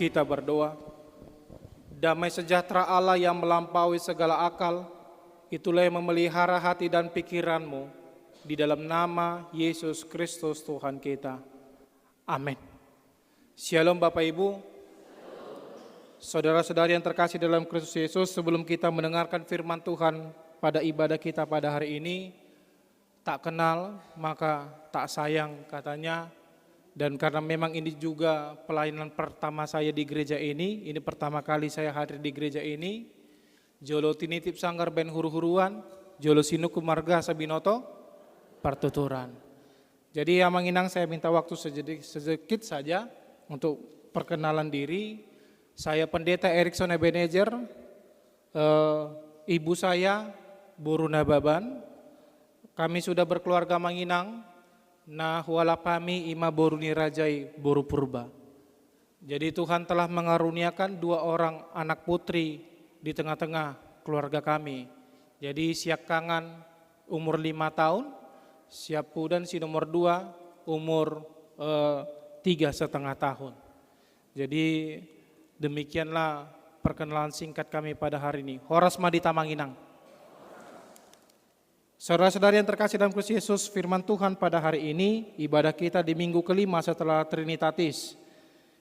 Kita berdoa. Damai sejahtera Allah yang melampaui segala akal, itulah yang memelihara hati dan pikiranmu, di dalam nama Yesus Kristus Tuhan kita. Amin. Shalom Bapak Ibu, saudara-saudari yang terkasih dalam Kristus Yesus. Sebelum kita mendengarkan firman Tuhan pada ibadah kita pada hari ini, tak kenal maka tak sayang katanya. Dan karena memang ini juga pelayanan pertama saya di gereja ini pertama kali saya hadir di gereja ini. Jolo tinitip sanggar ben huru-huruan, jolo sinuku marga sabinoto partuturan. Jadi Amang Inang, saya minta waktu sedikit saja untuk perkenalan diri. Saya Pendeta Erikson Ebenezer, ibu saya Buruna Baban. Kami sudah berkeluarga Manginang. Nah wala pami ima boruni rajai boru purba. Jadi Tuhan telah mengaruniakan 2 orang anak putri di tengah-tengah keluarga kami. Jadi siak kangan umur 5 tahun, siap pudan si nomor 2 umur 3,5 tahun. Jadi demikianlah perkenalan singkat kami pada hari ini. Horas Madita Manginang. Saudara-saudari yang terkasih dalam Kristus Yesus, firman Tuhan pada hari ini, ibadah kita di minggu kelima setelah Trinitatis,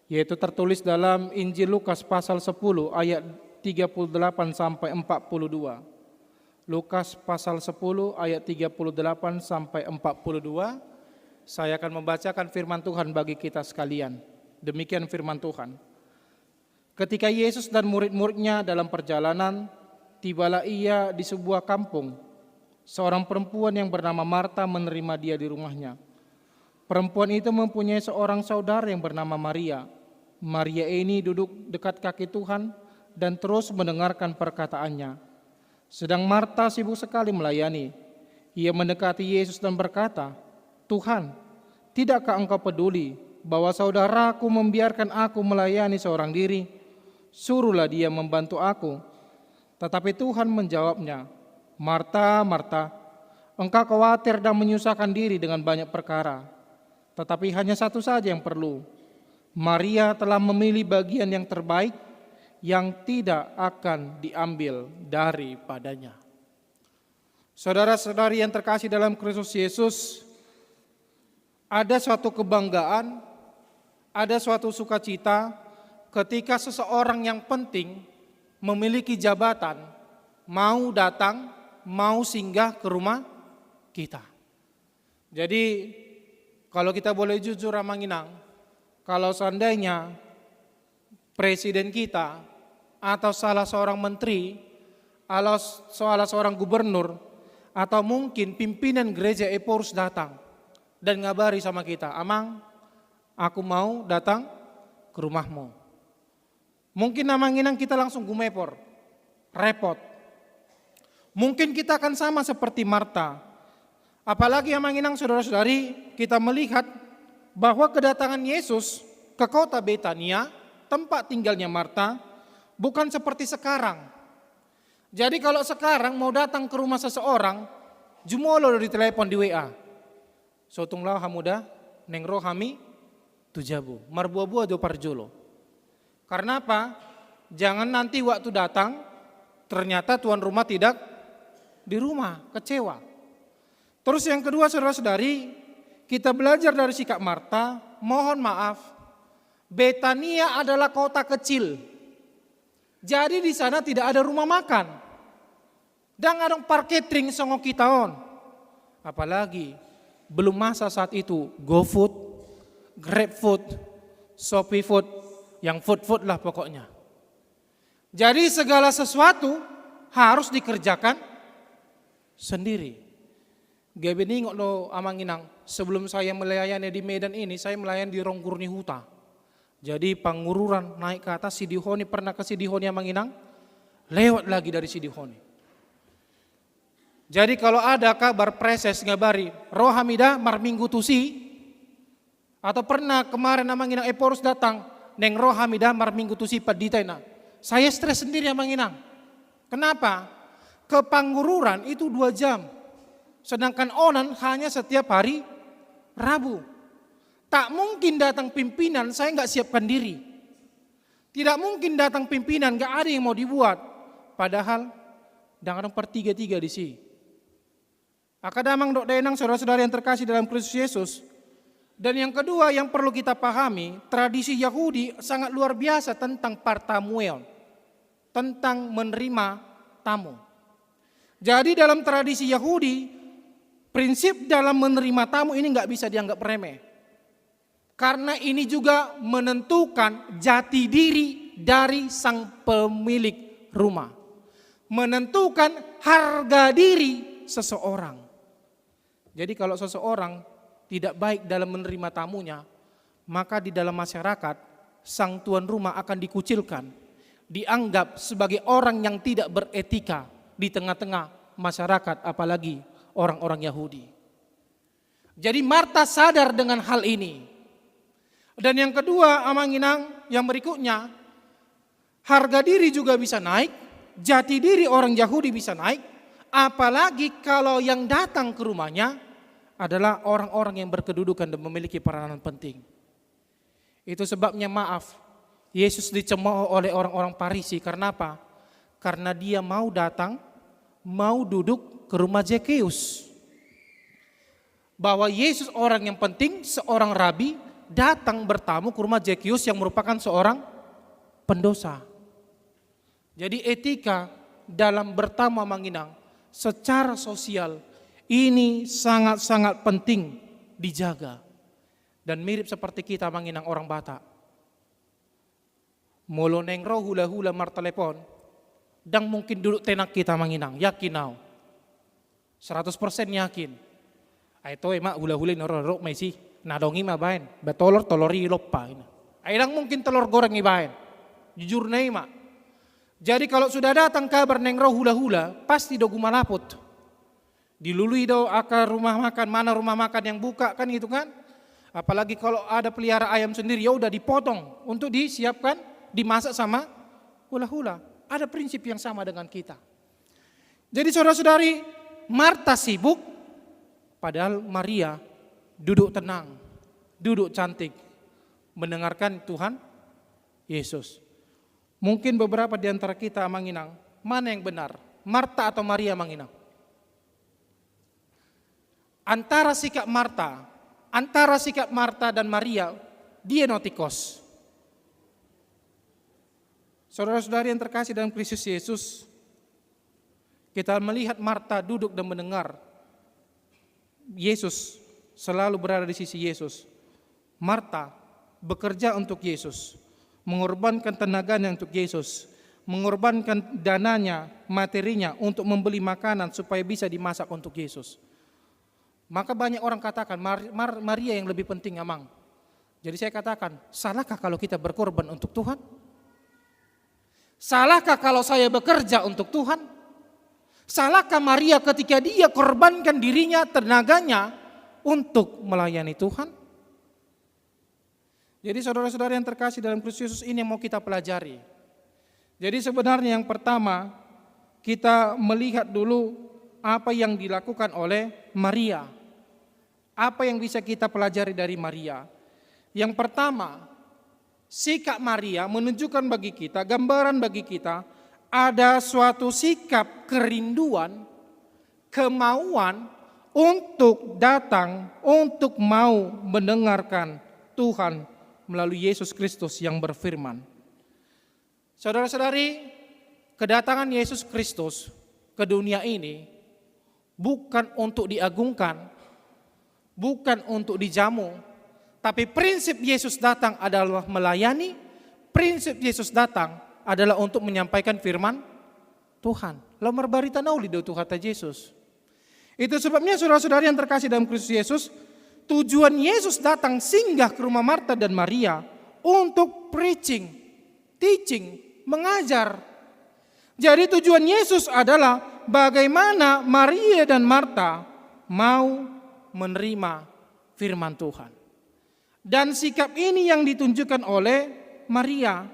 yaitu tertulis dalam Injil Lukas pasal 10 ayat 38 sampai 42. Lukas pasal 10 ayat 38 sampai 42. Saya akan membacakan firman Tuhan bagi kita sekalian. Demikian firman Tuhan. Ketika Yesus dan murid-muridnya dalam perjalanan, tibalah ia di sebuah kampung. Seorang perempuan yang bernama Marta menerima dia di rumahnya. Perempuan itu mempunyai seorang saudara yang bernama Maria. Maria ini duduk dekat kaki Tuhan dan terus mendengarkan perkataannya. Sedang Marta sibuk sekali melayani. Ia mendekati Yesus dan berkata, "Tuhan, tidakkah engkau peduli bahwa saudaraku membiarkan aku melayani seorang diri? Suruhlah dia membantu aku." Tetapi Tuhan menjawabnya, "Marta, Marta, engkau khawatir dan menyusahkan diri dengan banyak perkara, tetapi hanya satu saja yang perlu. Maria telah memilih bagian yang terbaik, yang tidak akan diambil daripadanya." Saudara-saudari yang terkasih dalam Kristus Yesus, ada suatu kebanggaan, ada suatu sukacita ketika seseorang yang penting memiliki jabatan, mau datang, mau singgah ke rumah kita. Jadi kalau kita boleh jujur Amanginang, kalau seandainya presiden kita atau salah seorang menteri, atau salah seorang gubernur, atau mungkin pimpinan gereja Eporus datang dan ngabari sama kita, "Amang, aku mau datang ke rumahmu." Mungkin Amanginang kita langsung gumepor, repot. Mungkin kita akan sama seperti Marta. Apalagi yang menginang saudara-saudari, kita melihat bahwa kedatangan Yesus ke kota Betania, tempat tinggalnya Marta, bukan seperti sekarang. Jadi kalau sekarang mau datang ke rumah seseorang, jumolo di telepon di WA. Sotunglah hamuda, neng rohami, tujabu, marbuah-buah do parjolo. Karena apa? Jangan nanti waktu datang, ternyata tuan rumah tidak di rumah, kecewa. Terus yang kedua saudara-saudari, kita belajar dari sikap Marta. Mohon maaf, Betania adalah kota kecil. Jadi di sana tidak ada rumah makan. Dan ada parketring songo kitaon. Apalagi belum masa saat itu GoFood, GrabFood, ShopeeFood, yang food lah pokoknya. Jadi segala sesuatu harus dikerjakan sendiri. Gabeni ngok lo Amanginang, sebelum saya melayani di Medan ini, saya melayani di Rongkurni Huta. Jadi pangururan naik ke atas Sidihoni, pernah ke Sidihoni Amanginang, lewat lagi dari Sidihoni. Jadi kalau ada kabar preses ngabari, rohamida marminggu tusi, atau pernah kemarin Amanginang Eporus datang, neng rohamida marminggu tusi paditaina. Saya stres sendiri Amanginang. Kenapa? Ke Pangururan itu 2 jam. Sedangkan Onan hanya setiap hari Rabu. Tak mungkin datang pimpinan saya nggak siapkan diri. Tidak mungkin datang pimpinan, gak ada yang mau dibuat. Padahal, dengan pertiga-tiga di sini. Akadamang dok denang saudara-saudara yang terkasih dalam Kristus Yesus. Dan yang kedua yang perlu kita pahami, tradisi Yahudi sangat luar biasa tentang partamuel, tentang menerima tamu. Jadi dalam tradisi Yahudi, prinsip dalam menerima tamu ini nggak bisa dianggap remeh. Karena ini juga menentukan jati diri dari sang pemilik rumah. Menentukan harga diri seseorang. Jadi kalau seseorang tidak baik dalam menerima tamunya, maka di dalam masyarakat sang tuan rumah akan dikucilkan, dianggap sebagai orang yang tidak beretika di tengah-tengah masyarakat, apalagi orang-orang Yahudi. Jadi Marta sadar dengan hal ini. Dan yang kedua, amanginang, yang berikutnya, harga diri juga bisa naik, jati diri orang Yahudi bisa naik, apalagi kalau yang datang ke rumahnya adalah orang-orang yang berkedudukan dan memiliki peranan penting. Itu sebabnya maaf, Yesus dicemooh oleh orang-orang Farisi. Karena apa? Karena dia mau datang, mau duduk ke rumah Zekeus. Bahwa Yesus orang yang penting, seorang rabi, datang bertamu ke rumah Zekeus yang merupakan seorang pendosa. Jadi etika dalam bertamu manginang secara sosial ini sangat-sangat penting dijaga. Dan mirip seperti kita manginang orang Batak. Molo nengro hula-hula martelepon, dan mungkin duduk tenak kita manginang, yakin now. 100% yakin. Aito emak hula-hula noro-noro mesi, nadongi ma bain, betolor tolori lopa. Aidang mungkin telur goreng ibain. Jujur na emak. Jadi kalau sudah datang kabar nengro hula-hula, pasti dogu malaput. Dilului do akar rumah makan, mana rumah makan yang buka kan gitu kan. Apalagi kalau ada pelihara ayam sendiri, ya udah dipotong untuk disiapkan, dimasak sama hula-hula. Ada prinsip yang sama dengan kita. Jadi saudara-saudari, Marta sibuk, padahal Maria duduk tenang, duduk cantik, mendengarkan Tuhan Yesus. Mungkin beberapa di antara kita manginang, mana yang benar? Marta atau Maria manginang? Antara sikap Marta dan Maria, dienotikos. Saudara-saudari yang terkasih dalam Kristus Yesus, kita melihat Marta duduk dan mendengar Yesus selalu berada di sisi Yesus. Marta bekerja untuk Yesus, mengorbankan tenaganya untuk Yesus, mengorbankan dananya, materinya untuk membeli makanan supaya bisa dimasak untuk Yesus. Maka banyak orang katakan Maria yang lebih penting amang. Jadi saya katakan, salahkah kalau kita berkorban untuk Tuhan? Salahkah kalau saya bekerja untuk Tuhan? Salahkah Maria ketika dia korbankan dirinya, tenaganya untuk melayani Tuhan? Jadi saudara-saudara yang terkasih dalam Kristus Yesus, ini yang mau kita pelajari. Jadi sebenarnya yang pertama, kita melihat dulu apa yang dilakukan oleh Maria. Apa yang bisa kita pelajari dari Maria? Yang pertama, sikap Maria menunjukkan bagi kita, gambaran bagi kita, ada suatu sikap kerinduan, kemauan untuk datang, untuk mau mendengarkan Tuhan melalui Yesus Kristus yang berfirman. Saudara-saudari, kedatangan Yesus Kristus ke dunia ini bukan untuk diagungkan, bukan untuk dijamu, tapi prinsip Yesus datang adalah melayani, prinsip Yesus datang adalah untuk menyampaikan firman Tuhan. Lamar barita nauli do Tuhan Yesus. Itu sebabnya saudara-saudari yang terkasih dalam Kristus Yesus, tujuan Yesus datang singgah ke rumah Marta dan Maria untuk preaching, teaching, mengajar. Jadi tujuan Yesus adalah bagaimana Maria dan Marta mau menerima firman Tuhan. Dan sikap ini yang ditunjukkan oleh Maria.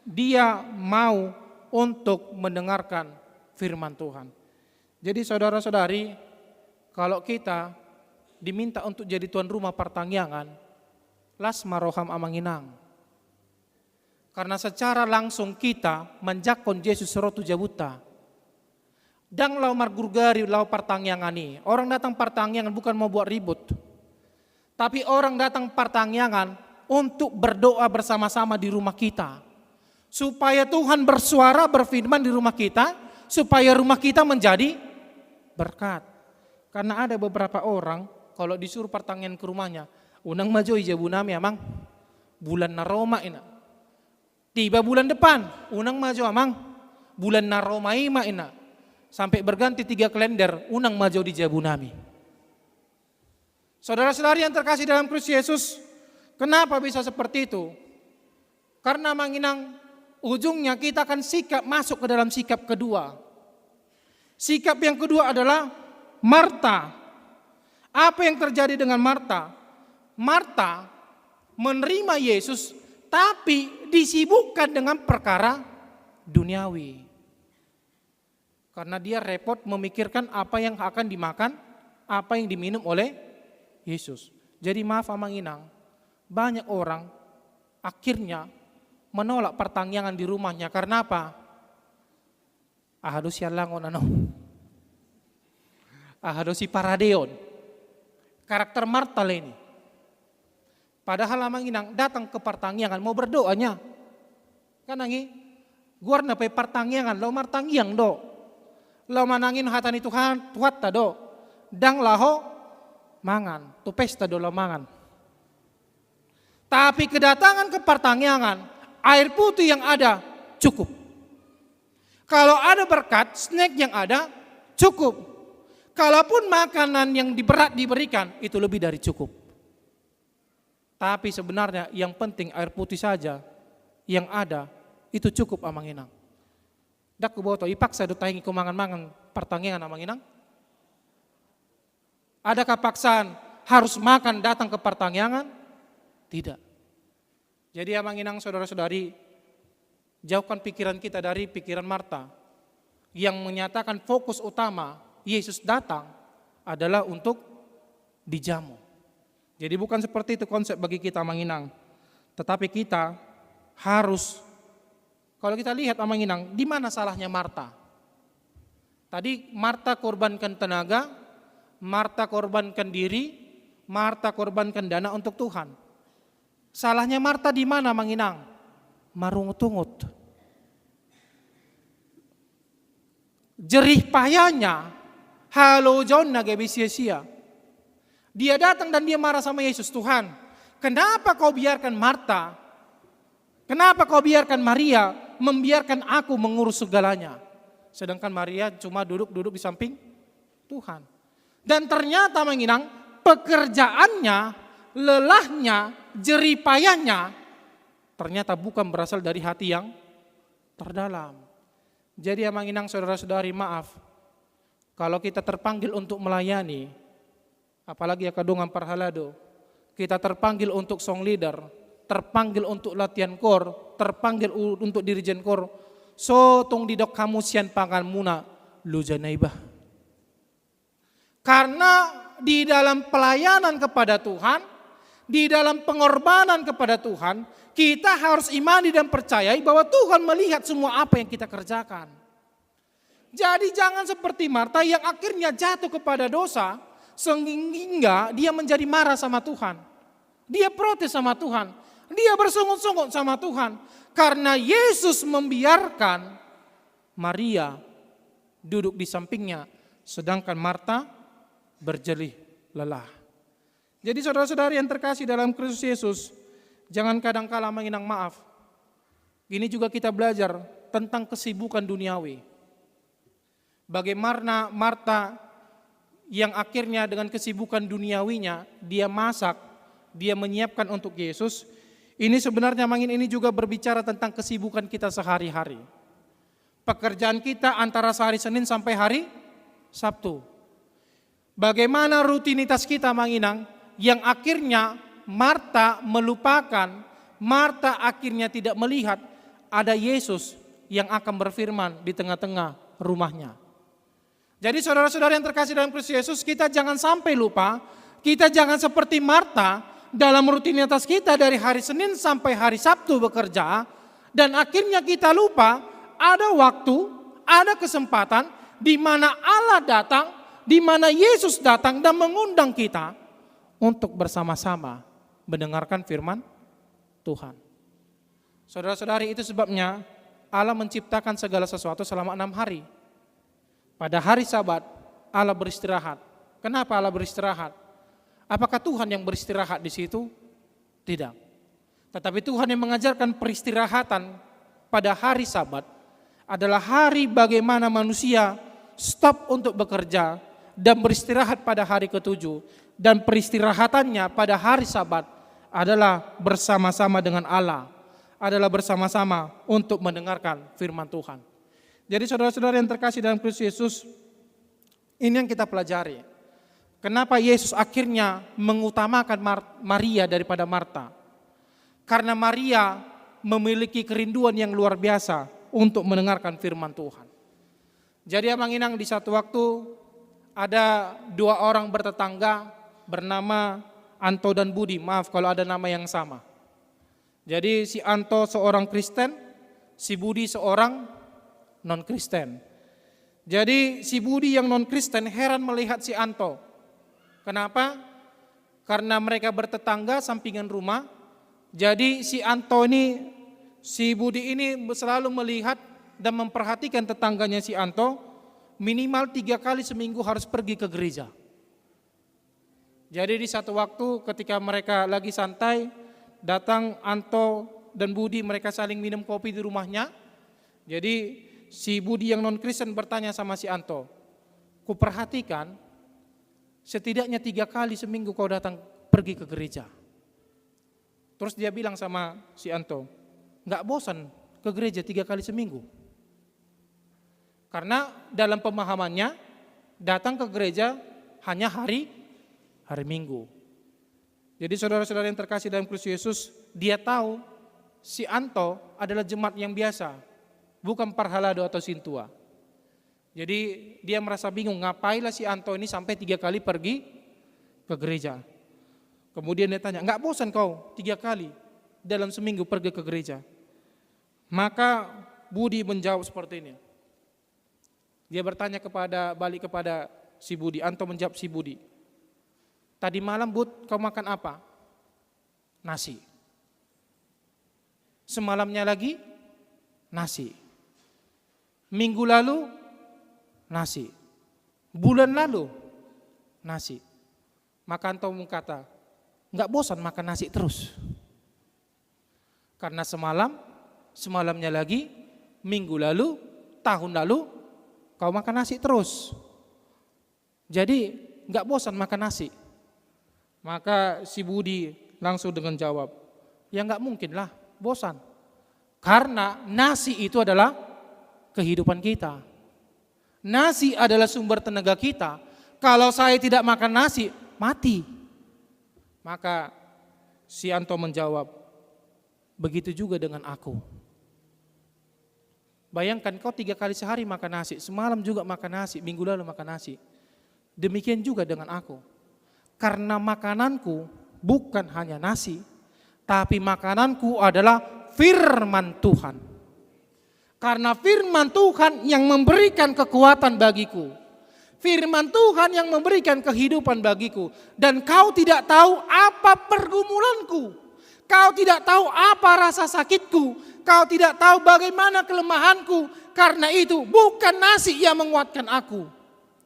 Dia mau untuk mendengarkan firman Tuhan. Jadi saudara-saudari, kalau kita diminta untuk jadi tuan rumah pertangyangan, las maroham amanginang. Karena secara langsung kita menjakon Yesus serotu jabuta. Dang lau margurgari lau partangyangan ini. Orang datang partangyangan bukan mau buat ribut. Tapi orang datang partangyangan untuk berdoa bersama-sama di rumah kita. Supaya Tuhan bersuara berfirman di rumah kita. Supaya rumah kita menjadi berkat. Karena ada beberapa orang kalau disuruh partangyangan ke rumahnya. Unang majo ijabunami amang. Bulan na Roma ina. Tiba bulan depan. Unang majo amang. Bulan na Roma ima ina. Sampai berganti 3 kalender, unang maju di Jabunami. Saudara-saudari yang terkasih dalam Kristus Yesus, kenapa bisa seperti itu? Karena manginang ujungnya kita akan sikap masuk ke dalam sikap kedua. Sikap yang kedua adalah Marta. Apa yang terjadi dengan Marta? Marta menerima Yesus tapi disibukkan dengan perkara duniawi. Karena dia repot memikirkan apa yang akan dimakan, apa yang diminum oleh Yesus. Jadi maaf amang inang, banyak orang akhirnya menolak pertangyangan di rumahnya. Karena apa? Ahadosi alangon ano. Ahadosi paradeon. Karakter Marta ini. Padahal amang inang datang ke pertangyangan mau berdoanya. Kan nangi, guar na pe pertangyangan, lo martangyang do. Lau manangin hatani Tuhan tuat tado dang laho mangan tu pesta do lau mangan. Tapi kedatangan ke pertangyangan air putih yang ada cukup. Kalau ada berkat snack yang ada cukup. Kalaupun makanan yang berat diberikan itu lebih dari cukup. Tapi sebenarnya yang penting air putih saja yang ada itu cukup amang inang. Dak kuboto ipaksa do tahingi kumangan-mangan pertangyangan amang inang. Adakah paksaan harus makan datang ke pertangyangan? Tidak. Jadi amang inang saudara-saudari, jauhkan pikiran kita dari pikiran Marta yang menyatakan fokus utama Yesus datang adalah untuk dijamu. Jadi bukan seperti itu konsep bagi kita amang inang. Tetapi kita harus, kalau kita lihat amang inang, di mana salahnya Marta? Tadi Marta korbankan tenaga, Marta korbankan diri, Marta korbankan dana untuk Tuhan. Salahnya Marta di mana amang inang? Marungut-ungut. Jerih payahnya, halo John nagabi sia-sia. Dia datang dan dia marah sama Yesus, Tuhan, kenapa kau biarkan Marta? Kenapa kau biarkan Maria membiarkan aku mengurus segalanya? Sedangkan Maria cuma duduk-duduk di samping Tuhan. Dan ternyata menginang pekerjaannya, lelahnya, jeripayahnya ternyata bukan berasal dari hati yang terdalam. Jadi menginang saudara-saudari maaf, kalau kita terpanggil untuk melayani, apalagi ya kadungan parhalado, kita terpanggil untuk song leader, terpanggil untuk latihan kor, terpanggil untuk dirijen kor, so tong didok kamu sian pangan muna lu janaibah. Karena di dalam pelayanan kepada Tuhan, di dalam pengorbanan kepada Tuhan, kita harus imani dan percayai bahwa Tuhan melihat semua apa yang kita kerjakan. Jadi jangan seperti Marta yang akhirnya jatuh kepada dosa, sehingga dia menjadi marah sama Tuhan. Dia protes sama Tuhan. Dia bersungut-sungut sama Tuhan. Karena Yesus membiarkan Maria duduk di sampingnya. Sedangkan Marta berjelih lelah. Jadi saudara-saudari yang terkasih dalam Kristus Yesus, jangan kadang-kala menginang maaf. Ini juga kita belajar tentang kesibukan duniawi. Bagaimana Marta yang akhirnya dengan kesibukan duniawinya, dia masak, dia menyiapkan untuk Yesus. Ini sebenarnya ini juga berbicara tentang kesibukan kita sehari-hari. Pekerjaan kita antara hari Senin sampai hari Sabtu. Bagaimana rutinitas kita manginang yang akhirnya Marta melupakan, Marta akhirnya tidak melihat ada Yesus yang akan berfirman di tengah-tengah rumahnya. Jadi saudara-saudara yang terkasih dalam Kristus Yesus, kita jangan sampai lupa, kita jangan seperti Marta dalam rutinitas kita dari hari Senin sampai hari Sabtu bekerja, Dan akhirnya kita lupa ada waktu, ada kesempatan di mana Allah datang, di mana Yesus datang dan mengundang kita untuk bersama-sama mendengarkan firman Tuhan. Saudara-saudari, itu sebabnya Allah menciptakan segala sesuatu selama 6 hari. Pada hari Sabat Allah beristirahat. Kenapa Allah beristirahat? Apakah Tuhan yang beristirahat di situ? Tidak. Tetapi Tuhan yang mengajarkan peristirahatan pada hari Sabat adalah hari bagaimana manusia stop untuk bekerja dan beristirahat pada hari ke-7. Dan peristirahatannya pada hari Sabat adalah bersama-sama dengan Allah, adalah bersama-sama untuk mendengarkan firman Tuhan. Jadi saudara-saudara yang terkasih dalam Kristus Yesus, ini yang kita pelajari. Kenapa Yesus akhirnya mengutamakan Maria daripada Marta? Karena Maria memiliki kerinduan yang luar biasa untuk mendengarkan firman Tuhan. Jadi Abang Inang, di satu waktu ada 2 orang bertetangga bernama Anto dan Budi. Maaf kalau ada nama yang sama. Jadi si Anto seorang Kristen, si Budi seorang non-Kristen. Jadi si Budi yang non-Kristen heran melihat si Anto. Kenapa? Karena mereka bertetangga sampingan rumah. Jadi si Anto ini, si Budi ini selalu melihat dan memperhatikan tetangganya si Anto, minimal 3 kali seminggu harus pergi ke gereja. Jadi di satu waktu ketika mereka lagi santai, datang Anto dan Budi, mereka saling minum kopi di rumahnya. Jadi si Budi yang non-Kristen bertanya sama si Anto, "Kuperhatikan setidaknya 3 kali seminggu kau datang pergi ke gereja." Terus dia bilang sama si Anto, "Nggak bosan ke gereja 3 kali seminggu?" Karena dalam pemahamannya datang ke gereja hanya hari Minggu. Jadi saudara-saudara yang terkasih dalam Kristus Yesus, dia tahu si Anto adalah jemaat yang biasa, bukan parhalado atau sintua. Jadi dia merasa bingung, ngapailah si Anto ini sampai 3 kali pergi ke gereja. Kemudian dia tanya, "Enggak bosan kau 3 kali dalam seminggu pergi ke gereja?" Maka Budi menjawab seperti ini. Dia bertanya balik kepada si Budi. Anto menjawab si Budi, "Tadi malam Bud, kau makan apa?" "Nasi." "Semalamnya lagi?" "Nasi." "Minggu lalu?" "Nasi." "Bulan lalu?" "Nasi." Maka Anto berkata, "Enggak bosan makan nasi terus?" Karena semalamnya lagi, minggu lalu, tahun lalu, kau makan nasi terus. Jadi enggak bosan makan nasi. Maka si Budi langsung dengan jawab, "Ya enggak mungkin lah bosan. Karena nasi itu adalah kehidupan kita. Nasi adalah sumber tenaga kita. Kalau saya tidak makan nasi, mati." Maka si Anto menjawab, "Begitu juga dengan aku. Bayangkan kau 3 kali sehari makan nasi, semalam juga makan nasi, minggu lalu makan nasi. Demikian juga dengan aku. Karena makananku bukan hanya nasi, tapi makananku adalah firman Tuhan. Karena firman Tuhan yang memberikan kekuatan bagiku. Firman Tuhan yang memberikan kehidupan bagiku. Dan kau tidak tahu apa pergumulanku. Kau tidak tahu apa rasa sakitku. Kau tidak tahu bagaimana kelemahanku. Karena itu bukan nasi yang menguatkan aku,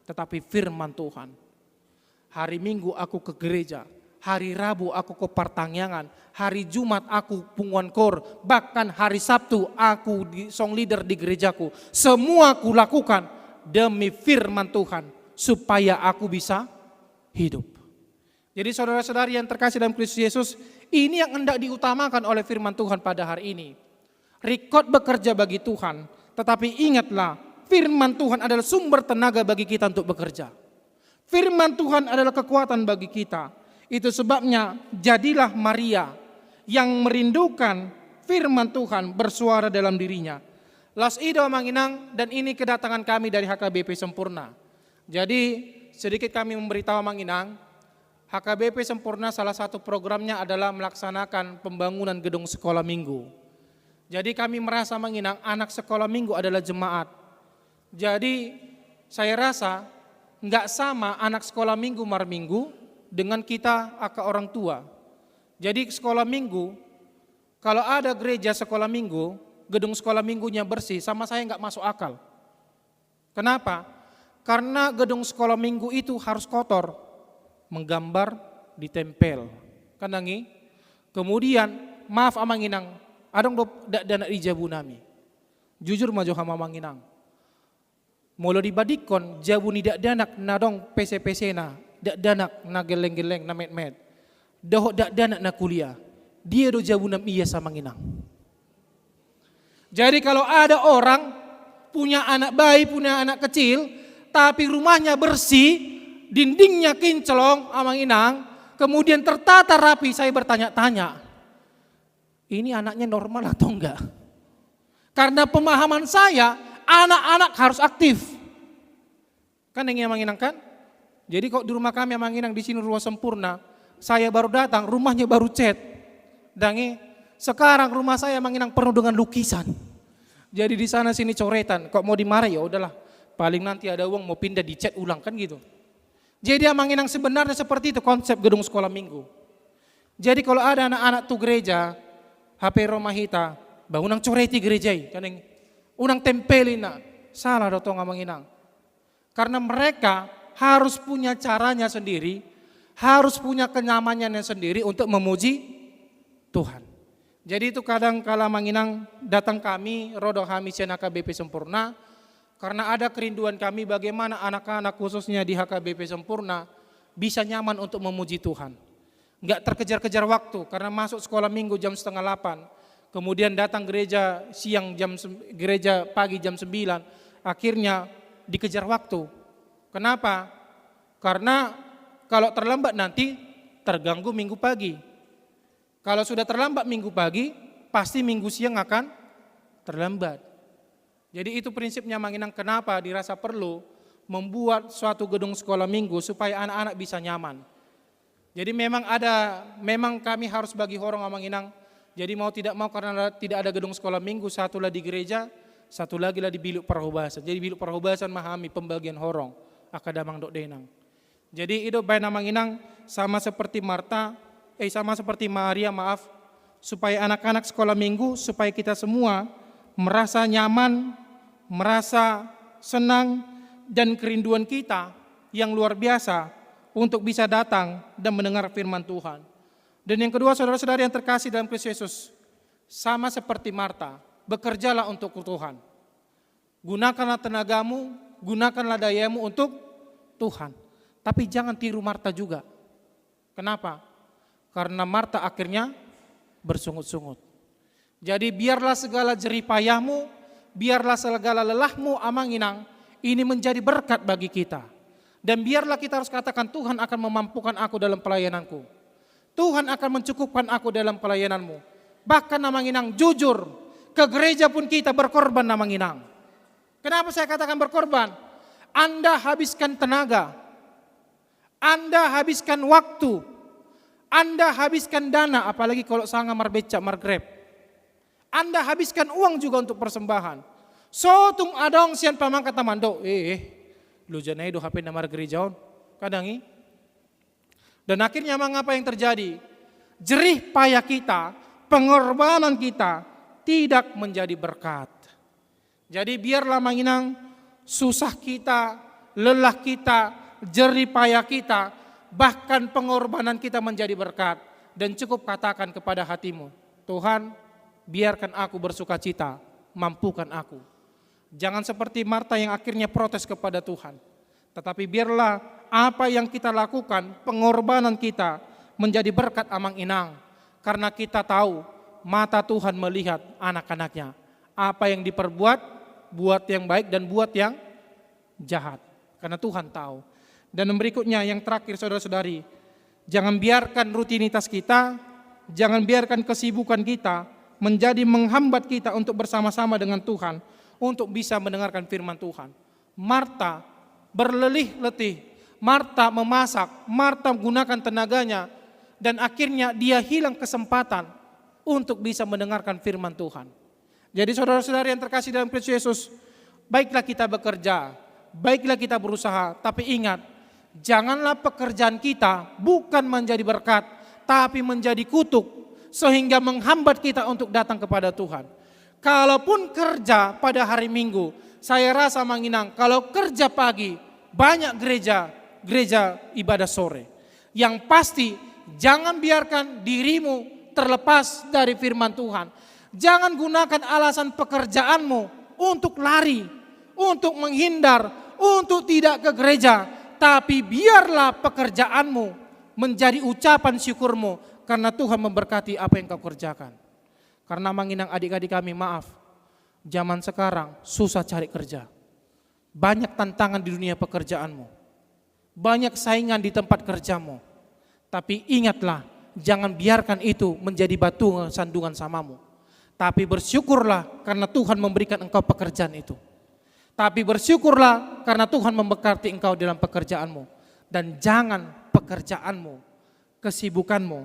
tetapi firman Tuhan. Hari Minggu aku ke gereja. Hari Rabu aku ke pertangyangan. Hari Jumat aku punguan kor. Bahkan hari Sabtu aku song leader di gerejaku. Semua aku lakukan demi firman Tuhan, supaya aku bisa hidup. Jadi saudara-saudari yang terkasih dalam Kristus Yesus, ini yang hendak diutamakan oleh firman Tuhan pada hari ini. Rekod bekerja bagi Tuhan, tetapi ingatlah firman Tuhan adalah sumber tenaga bagi kita untuk bekerja. Firman Tuhan adalah kekuatan bagi kita. Itu sebabnya jadilah Maria yang merindukan firman Tuhan bersuara dalam dirinya. Las Ido Manginang, dan ini kedatangan kami dari HKBP Sempurna. Jadi sedikit kami memberitahu Manginang, HKBP Sempurna salah satu programnya adalah melaksanakan pembangunan gedung sekolah minggu. Jadi kami merasa menginang anak sekolah minggu adalah jemaat. Jadi saya rasa nggak sama anak sekolah minggu mar minggu dengan kita orang tua. Jadi sekolah minggu, kalau ada gereja sekolah minggu, gedung sekolah minggunya bersih, sama saya nggak masuk akal. Kenapa? Karena gedung sekolah minggu itu harus kotor, menggambar, ditempel. Kandangi. Kemudian maaf amanginang, adong dana ijabu nami. Jujur maju hama manginang. Mula dibadikon jabu ni dak danak nadong PC na, dak danak na geleng-geleng na met-met. Doh dak danak na kuliah. Dia do jabu nam iya sama nginang. Jadi kalau ada orang punya anak bayi, punya anak kecil, tapi rumahnya bersih, dindingnya kinclong amang inang, kemudian tertata rapi, saya bertanya-tanya, ini anaknya normal atau enggak? Karena pemahaman saya, anak-anak harus aktif. Kan yang amang inang kan? Jadi kok di rumah kami amang inang di sini ruang sempurna, saya baru datang, rumahnya baru cat. Dangi, sekarang rumah saya amang inang penuh dengan lukisan. Jadi di sana sini coretan, kok mau dimarah ya udahlah. Paling nanti ada uang mau pindah dicat ulang kan gitu. Jadi amang inang sebenarnya seperti itu konsep gedung sekolah minggu. Jadi kalau ada anak-anak tuh gereja, HP Romahita, bangunang coreti gerejai, kan yang unang tempelin na, salah dotong amang inang. Karena mereka harus punya caranya sendiri, harus punya kenyamanannya sendiri untuk memuji Tuhan. Jadi itu kadang kala manginang datang kami, rodo kami HKBP Sempurna, karena ada kerinduan kami bagaimana anak-anak khususnya di HKBP Sempurna bisa nyaman untuk memuji Tuhan. Enggak terkejar-kejar waktu, karena masuk sekolah minggu jam 7:30, kemudian datang gereja siang gereja pagi jam 9, akhirnya dikejar waktu. Kenapa? Karena kalau terlambat nanti terganggu minggu pagi. Kalau sudah terlambat minggu pagi, pasti minggu siang akan terlambat. Jadi itu prinsipnya manginang kenapa dirasa perlu membuat suatu gedung sekolah minggu supaya anak-anak bisa nyaman. Jadi memang kami harus bagi horong manginang. Jadi mau tidak mau karena tidak ada gedung sekolah minggu, satu lah di gereja, satu lagi lah di Biluk Parahubasan. Jadi Biluk Parahubasan memahami pembagian horong, akadamang dok denang. Jadi itu baik manginang sama seperti sama seperti Maria supaya anak-anak sekolah minggu, supaya kita semua merasa nyaman, merasa senang, dan kerinduan kita yang luar biasa untuk bisa datang dan mendengar firman Tuhan. Dan yang kedua saudara-saudari yang terkasih dalam Kristus Yesus, sama seperti Marta, bekerjalah untuk Tuhan. Gunakanlah tenagamu, gunakanlah dayamu untuk Tuhan. Tapi jangan tiru Marta juga. Kenapa? Karena Marta akhirnya bersungut-sungut. Jadi biarlah segala jerih payahmu, biarlah segala lelahmu amanginang, ini menjadi berkat bagi kita. Dan biarlah kita harus katakan Tuhan akan memampukan aku dalam pelayananku. Tuhan akan mencukupkan aku dalam pelayananmu. Bahkan amanginang jujur, ke gereja pun kita berkorban amanginang. Kenapa saya katakan berkorban? Anda habiskan tenaga, Anda habiskan waktu, Anda habiskan dana, apalagi kalau sanga marbeca margrab. Anda habiskan uang juga untuk persembahan. Sotung adong sian pamangkat tamando. Lu janai do HP na margerijaon. Kadangi. Dan akhirnya mengapa yang terjadi? Jerih payah kita, pengorbanan kita tidak menjadi berkat. Jadi biarlah manginang susah kita, lelah kita, jerih payah kita, bahkan pengorbanan kita menjadi berkat. Dan cukup katakan kepada hatimu, Tuhan biarkan aku bersuka cita, mampukan aku. Jangan seperti Marta yang akhirnya protes kepada Tuhan. Tetapi biarlah apa yang kita lakukan, pengorbanan kita menjadi berkat amang inang. Karena kita tahu mata Tuhan melihat anak-anaknya. Apa yang diperbuat, buat yang baik dan buat yang jahat. Karena Tuhan tahu. Dan berikutnya yang terakhir saudara-saudari, jangan biarkan rutinitas kita, jangan biarkan kesibukan kita menjadi menghambat kita untuk bersama-sama dengan Tuhan, untuk bisa mendengarkan firman Tuhan. Marta berlelih-letih, Marta memasak, Marta menggunakan tenaganya, dan akhirnya dia hilang kesempatan untuk bisa mendengarkan firman Tuhan. Jadi saudara-saudara yang terkasih dalam Kristus Yesus, baiklah kita bekerja, baiklah kita berusaha, tapi ingat, janganlah pekerjaan kita bukan menjadi berkat, tapi menjadi kutuk, sehingga menghambat kita untuk datang kepada Tuhan. Kalaupun kerja pada hari Minggu, saya rasa menginang, kalau kerja pagi, banyak gereja ibadah sore. Yang pasti, jangan biarkan dirimu terlepas dari firman Tuhan. Jangan gunakan alasan pekerjaanmu untuk lari, untuk menghindar, untuk tidak ke gereja. Tapi biarlah pekerjaanmu menjadi ucapan syukurmu karena Tuhan memberkati apa yang kau kerjakan. Karena menginang adik-adik kami, maaf, zaman sekarang susah cari kerja. Banyak tantangan di dunia pekerjaanmu. Banyak saingan di tempat kerjamu. Tapi ingatlah, jangan biarkan itu menjadi batu sandungan samamu. Tapi bersyukurlah karena Tuhan memberikan engkau pekerjaan itu. Tapi bersyukurlah karena Tuhan memberkati engkau dalam pekerjaanmu. Dan jangan pekerjaanmu, kesibukanmu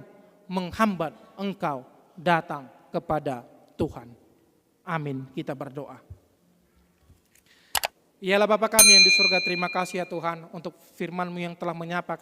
menghambat engkau datang kepada Tuhan. Amin. Kita berdoa. Ya Allah Bapa kami yang di surga, terima kasih ya Tuhan untuk firman-Mu yang telah menyapa